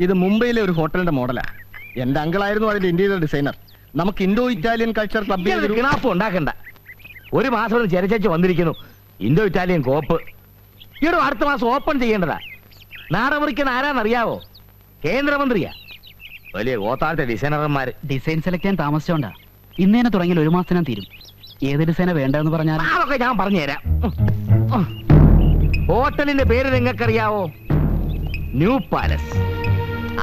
ഇത് മുംബൈയിലെ ഒരു ഹോട്ടലിന്റെ മോഡലാ. എന്റെ അങ്കിളായിരുന്നു അതിന്റെ ഇന്റീരിയർ ഡിസൈനർ. നമുക്ക് ഇൻഡോ ഇറ്റാലിയൻ കൾച്ചർ ക്ലബ് കിണാപ്പ് ഉണ്ടാക്കണ്ട. ഒരു മാസം ചെരച്ചു വന്നിരിക്കുന്നു ഇൻഡോ ഇറ്റാലിയൻ കോപ്പ്. ഈടോ അടുത്ത മാസം ഓപ്പൺ ചെയ്യേണ്ടതാ. നാടമുറിക്കുന്ന ആരാന്നറിയാവോ? കേന്ദ്രമന്ത്രിയാ. വലിയ ഗോത്താലത്തെ ഡിസൈനർമാര്. ഡിസൈൻ സെലക്ട് ചെയ്യാൻ താമസിച്ചോണ്ടാ. ഇന്നേനെ തുടങ്ങിയാൽ ഒരു മാസത്തിനാ തീരും. ഏത് ഡിസൈനാ വേണ്ടെന്ന് പറഞ്ഞാൽ അതൊക്കെ ഞാൻ പറഞ്ഞുതരാം. ഹോട്ടലിന്റെ പേര് നിങ്ങൾക്കറിയാവോ? New palace.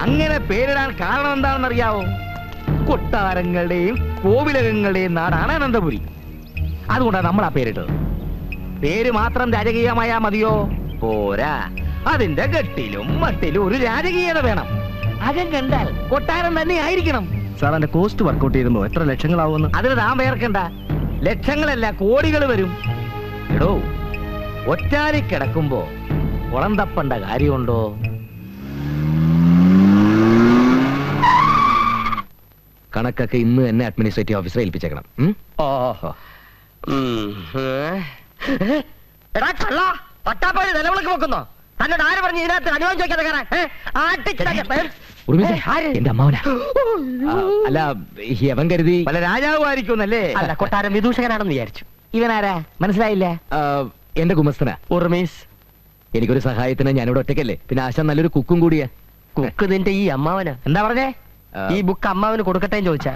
അങ്ങനെ പേരിടാൻ കാരണം എന്താണെന്നറിയാവോ? കൊട്ടാരങ്ങളുടെയും കോവിലകങ്ങളുടെയും നാടാണ് അനന്തപുരി. അതുകൊണ്ടാണ് നമ്മൾ ആ പേരിട്ടത്. പേര് മാത്രം രാജകീയമായാ മതിയോ? പോരാ, അതിന്റെ ഗട്ടിലും മട്ടിലും ഒരു രാജകീയത വേണം. അകം കണ്ടാൽ കൊട്ടാരം തന്നെ ആയിരിക്കണം. സാർ, എന്റെ കോസ്റ്റ് വർക്കൗട്ട് ചെയ്യുമ്പോ എത്ര ലക്ഷങ്ങളാവുമെന്ന്? അതിന് താൻ വേർക്കണ്ട. ലക്ഷങ്ങളല്ല, കോടികൾ വരും. എടോ, ഒറ്റാരി കിടക്കുമ്പോ കുളം തപ്പണ്ട കാര്യമുണ്ടോ? കണക്കൊക്കെ ഇന്ന് തന്നെ അഡ്മിനിസ്ട്രേറ്റീവ് ഓഫീസറെ ഏൽപ്പിച്ചേക്കണം. ഓഹോ. എടാ കള്ള, പട്ടാപ്പാടി നിലവിളക്ക് വെക്കുന്നോ? തന്നോട് ആര് പറഞ്ഞു ഇതിനകത്ത് അനുവാദം ചോദിക്കാതെ കയറാൻ? എന്റെ അമ്മാവനാ. അല്ല, യവൻ കരുതി പല രാജാവുമായിരിക്കുന്നല്ലേ? അല്ല, കൊട്ടാരം വിദൂഷകനാണെന്ന് വിചാരിച്ചു. ഇവനാരാ മനസ്സിലായില്ല? എന്റെ ഗുമസ്തനാ ഉർമീസ്. എനിക്കൊരു സഹായത്തിന് ഞാനിവിടെ ഒറ്റയ്ക്കല്ലേ, പിന്നെ ആശാൻ നല്ലൊരു കുക്കും കൂടിയാ. കുക്ക് നിന്റെ ഈ അമ്മാവന്. എന്താ പറഞ്ഞേ? ഈ ബുക്ക് അമ്മാവന് കൊടുക്കട്ടെ ചോദിച്ചാ